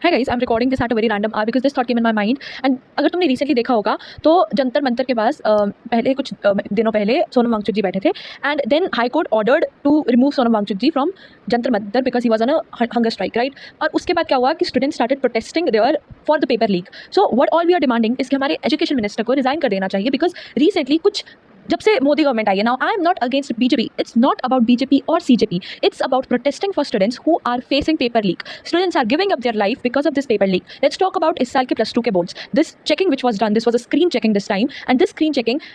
Hi guys, I am recording this at a very random hour because this thought came in my mind. And अगर तुमने recently देखा होगा तो जंतर मंतर के पास पहले कुछ दिनों पहले सोनम वांगचुक जी बैठे थे। And then high court ordered to remove Sonam Wangchuk ji from Jantar Mantar because he was on a hunger strike, right. और उसके बाद क्या हुआ कि students started protesting there for the paper leak. So what all we are demanding is कि हमारे education minister को resign कर देना चाहिए बिकॉज रिसेंटली कुछ जब से मोदी गवर्नमेंट आई है, now I am not against BJP, it's not about BJP और CJP, it's about protesting for students who are facing paper leak. Students are giving up their life because of this paper leak. Let's talk about इस साल के +2 के boards. This checking which was done, this was a screen checking this time, and this screen checking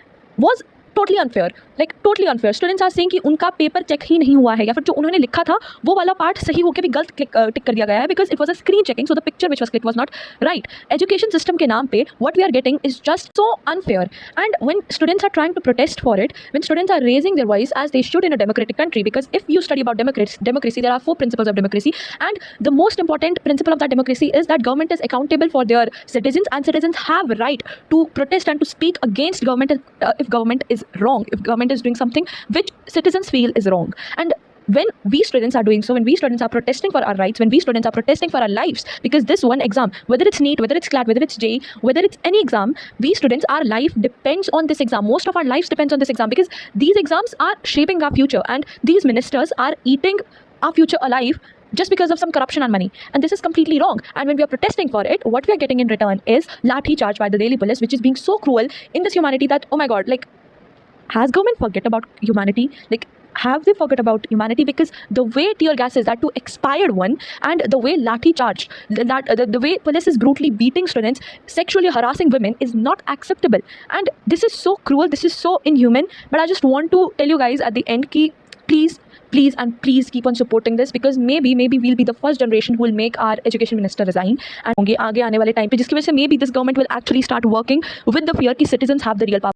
was totally unfair, like totally unfair. Students are saying कि उनका paper check ही नहीं हुआ है या फिर जो उन्होंने लिखा था वो वाला पार्ट सही होकर भी गलत टिक कर दिया गया है because it was a screen checking, so the picture which was clicked was not right. Education system के नाम पे what we are getting is just so unfair. And when students are trying to protest for it, when students are raising their voice as they should in a democratic country, because if you study about democracy, there are 4 principles of democracy, and the most important principle of that democracy is that government is accountable for their citizens, and citizens have right to protest and to speak against government if government is wrong, if government is doing something which citizens feel is wrong. And when we students are doing so, when we students are protesting for our rights, when we students are protesting for our lives, because this one exam, whether it's NEET, whether it's CLAT, whether it's JEE, whether it's any exam, we students, our life depends on this exam. Most of our lives depends on this exam because these exams are shaping our future, and these ministers are eating our future alive just because of some corruption and money, and this is completely wrong. And when we are protesting for it, what we are getting in return is lathi charge by the Delhi police, which is being so cruel in this humanity that, oh my god, like, has government forget about humanity? Like, have they forget about humanity? Because the way tear gas is, that to expired one, and the way lathi charge, the way police is brutally beating students, sexually harassing women is not acceptable. And this is so cruel, this is so inhuman. But I just want to tell you guys at the end ki please and please keep on supporting this, because maybe we'll be the first generation who will make our education minister resign. And आगे आने वाले time पे जिसकी वजह से maybe this government will actually start working with the fear कि citizens have the real power.